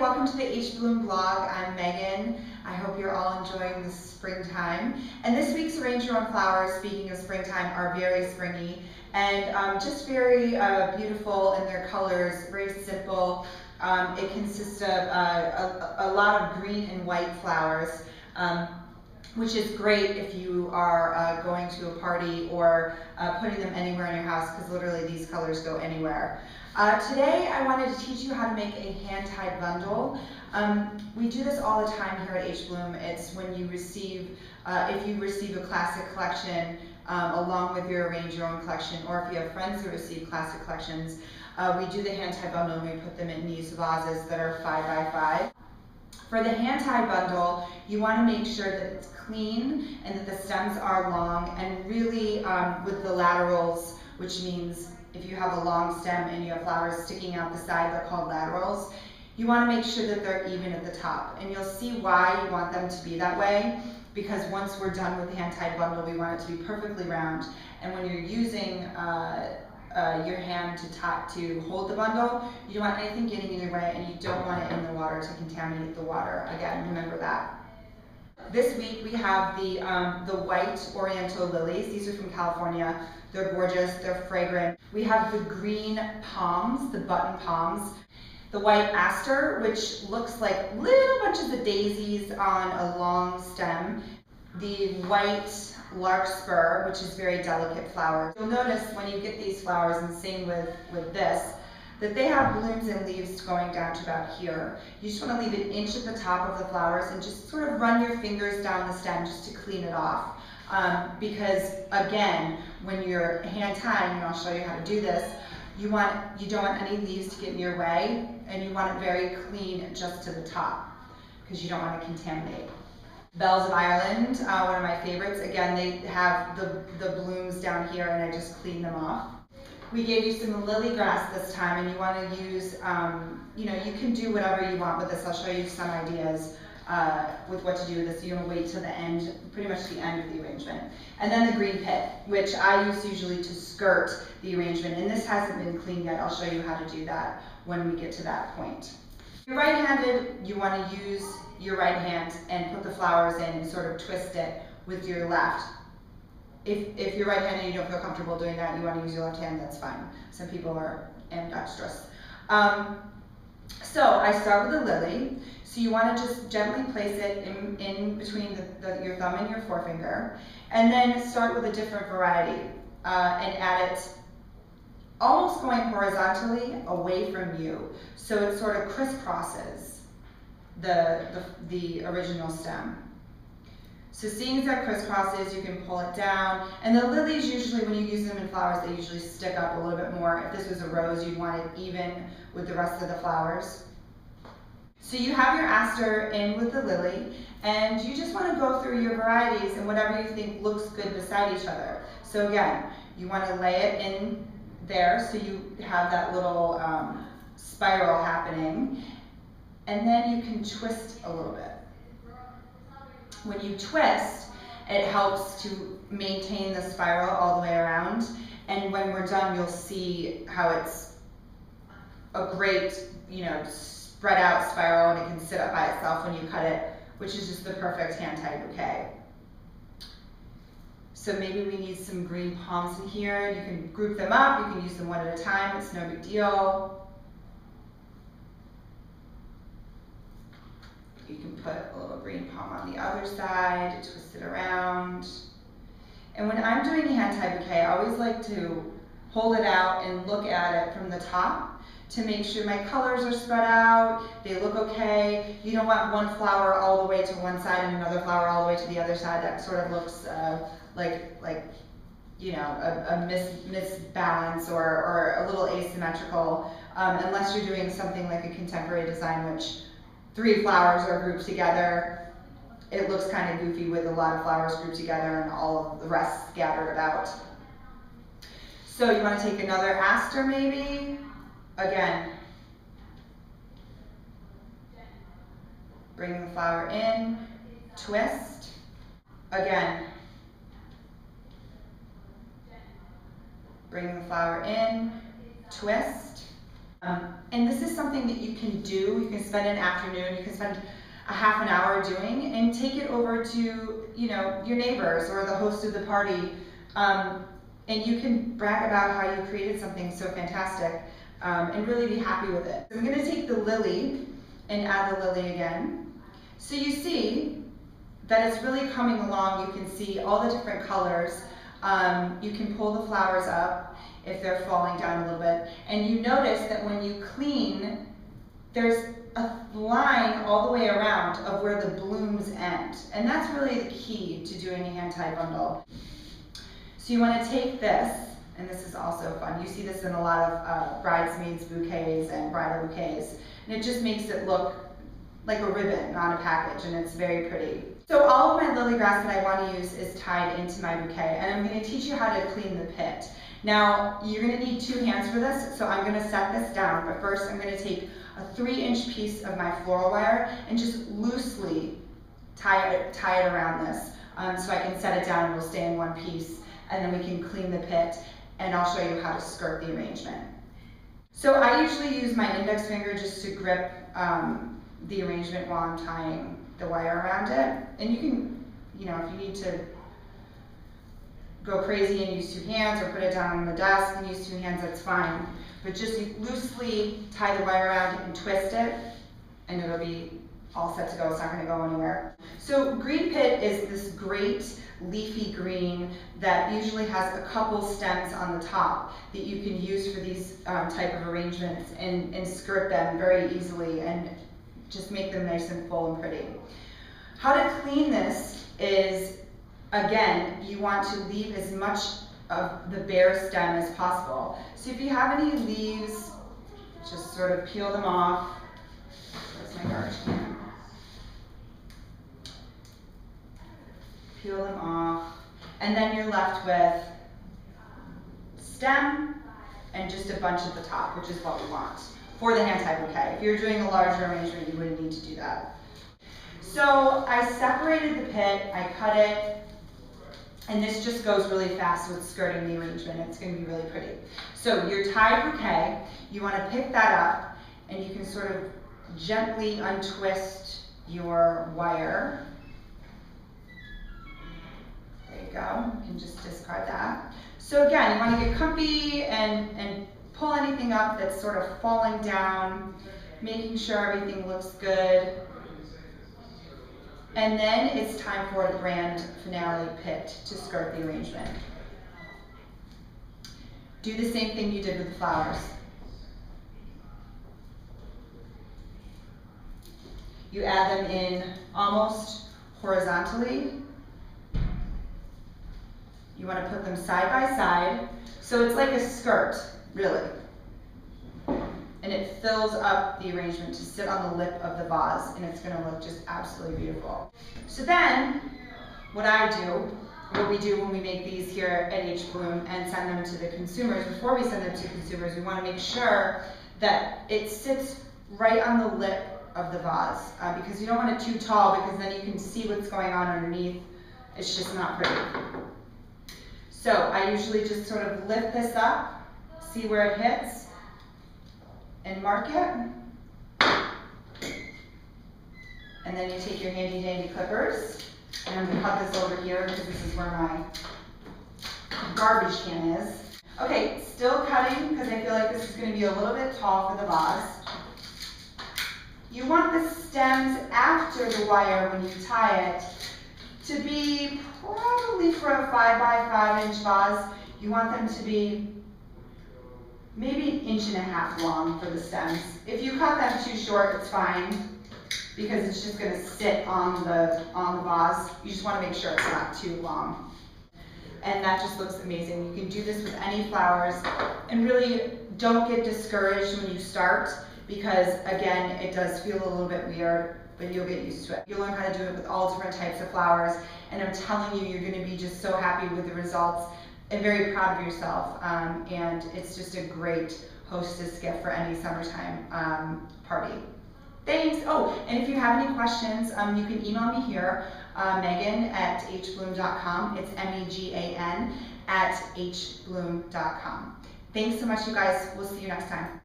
welcome to the H.BLOOM blog. I'm Megan. I hope you're all enjoying the springtime. And this week's Arrange Your Own Flowers, speaking of springtime, are very springy and just very beautiful in their colors, very simple. It consists of a lot of green and white flowers, which is great if you are going to a party or putting them anywhere in your house, because literally these colors go anywhere. Today I wanted to teach you how to make a hand-tied bundle. We do this all the time here at H.BLOOM. It's when you receive, if you receive a classic collection along with your Arrange Your Own collection, or if you have friends who receive classic collections, we do the hand-tied bundle and we put them in these vases that are 5 by 5. For the hand-tied bundle, you want to make sure that it's clean and that the stems are long, and really with the laterals, which means if you have a long stem and you have flowers sticking out the side, they're called laterals. You want to make sure that they're even at the top, and you'll see why you want them to be that way, because once we're done with the hand-tied bundle, we want it to be perfectly round. And when you're using your hand to hold the bundle, you don't want anything getting in your way, and you don't want it in the water to contaminate the water. Again, remember that. This week we have the white oriental lilies. These are from California. They're gorgeous, they're fragrant. We have the green palms, the button palms. The white aster, which looks like little bunches of daisies on a long stem. The white larkspur, which is very delicate flower. You'll notice when you get these flowers, and same with this, that they have blooms and leaves going down to about here. You just want to leave an inch at the top of the flowers and just sort of run your fingers down the stem just to clean it off. Because again, when you're hand tying, and I'll show you how to do this, you don't want any leaves to get in your way, and you want it very clean just to the top, because you don't want to contaminate. Bells of Ireland, one of my favorites. Again, they have the blooms down here, and I just clean them off. We gave you some lily grass this time, and you want to use, you can do whatever you want with this. I'll show you some ideas with what to do with this. You want to wait till the end, pretty much the end of the arrangement. And then the green pit, which I use usually to skirt the arrangement, and this hasn't been cleaned yet. I'll show you how to do that when we get to that point. If you're right-handed, you want to use your right hand and put the flowers in and sort of twist it with your left. If you're right-handed and you don't feel comfortable doing that, you want to use your left hand, that's fine. Some people are ambidextrous. So I start with the lily. So you want to just gently place it in between your thumb and your forefinger, and then start with a different variety and add it almost going horizontally away from you, so it sort of crisscrosses the original stem. So seeing as that crisscrosses, you can pull it down. And the lilies, usually when you use them in flowers, they usually stick up a little bit more. If this was a rose, you'd want it even with the rest of the flowers. So you have your aster in with the lily, and you just want to go through your varieties and whatever you think looks good beside each other. So again, you want to lay it in there so you have that little spiral happening, and then you can twist a little bit. When you twist, it helps to maintain the spiral all the way around, and when we're done, you'll see how it's a great, spread out spiral, and it can sit up by itself when you cut it, which is just the perfect hand-tied bouquet. So maybe we need some green palms in here. You can group them up, you can use them one at a time, it's no big deal. You can put a little green palm on the other side, twist it around. And when I'm doing a hand-tied bouquet, I always like to hold it out and look at it from the top to make sure my colors are spread out, they look okay. You don't want one flower all the way to one side and another flower all the way to the other side. That sort of looks like a misbalance or a little asymmetrical, unless you're doing something like a contemporary design, which 3 flowers are grouped together. It looks kind of goofy with a lot of flowers grouped together and all of the rest scattered about. So you want to take another aster maybe. Again, bring the flower in, twist. Again, bring the flower in, twist. And this is something that you can do. You can spend an afternoon, you can spend a half an hour doing, and take it over to, you know, your neighbors or the host of the party. And you can brag about how you created something so fantastic and really be happy with it. So I'm going to take the lily and add the lily again. So you see that it's really coming along. You can see all the different colors. You can pull the flowers up if they're falling down a little bit. And you notice that when you clean, there's a line all the way around of where the blooms end. And that's really the key to doing a hand-tied bundle. So you want to take this, and this is also fun. You see this in a lot of bridesmaids bouquets and bridal bouquets. And it just makes it look like a ribbon on a package, and it's very pretty. So all of my lily grass that I want to use is tied into my bouquet, and I'm going to teach you how to clean the pit. Now, you're going to need 2 hands for this, so I'm going to set this down, but first I'm going to take a 3-inch piece of my floral wire and just loosely tie it around this so I can set it down and it'll stay in one piece, and then we can clean the pit, and I'll show you how to skirt the arrangement. So I usually use my index finger just to grip the arrangement while I'm tying the wire around it. And you can, you know, if you need to go crazy and use 2 hands, or put it down on the desk and use 2 hands, that's fine. But just loosely tie the wire around and twist it, and it'll be all set to go. It's not going to go anywhere. So green pit is this great leafy green that usually has a couple stems on the top that you can use for these type of arrangements and skirt them very easily and just make them nice and full and pretty. How to clean this is, again, you want to leave as much of the bare stem as possible. So if you have any leaves, just sort of peel them off. Where's my garbage can? Peel them off, and then you're left with stem and just a bunch at the top, which is what we want for the hand-tied bouquet. If you're doing a larger arrangement, you wouldn't need to do that. So I separated the pit, I cut it, and this just goes really fast with skirting the arrangement. It's going to be really pretty. So your tied bouquet, you want to pick that up, and you can sort of gently untwist your wire. There you go. You can just discard that. So again, you want to get comfy and pull anything up that's sort of falling down, making sure everything looks good. And then it's time for the grand finale pit to skirt the arrangement. Do the same thing you did with the flowers. You add them in almost horizontally. You want to put them side by side, so it's like a skirt, really. And it fills up the arrangement to sit on the lip of the vase, and it's going to look just absolutely beautiful. So then, what we do when we make these here at H.BLOOM and send them to the consumers, before we send them to consumers, we want to make sure that it sits right on the lip of the vase, because you don't want it too tall, because then you can see what's going on underneath. It's just not pretty. So I usually just sort of lift this up, see where it hits, and mark it. And then you take your handy dandy clippers, and I'm going to cut this over here because this is where my garbage can is. Okay, still cutting because I feel like this is going to be a little bit tall for the vase. You want the stems after the wire when you tie it to be probably for a 5 by 5 inch vase. You want them to be maybe 1.5 inches long for the stems. If you cut them too short, it's fine because it's just going to sit on the vase. You just want to make sure it's not too long. And that just looks amazing. You can do this with any flowers, and really don't get discouraged when you start, because again, it does feel a little bit weird, but you'll get used to it. You'll learn how to do it with all different types of flowers, and I'm telling you, you're going to be just so happy with the results and very proud of yourself. And it's just a great hostess gift for any summertime party. Thanks. Oh, and if you have any questions, you can email me here, Megan at hbloom.com. It's MEGAN at hbloom.com. Thanks so much, you guys. We'll see you next time.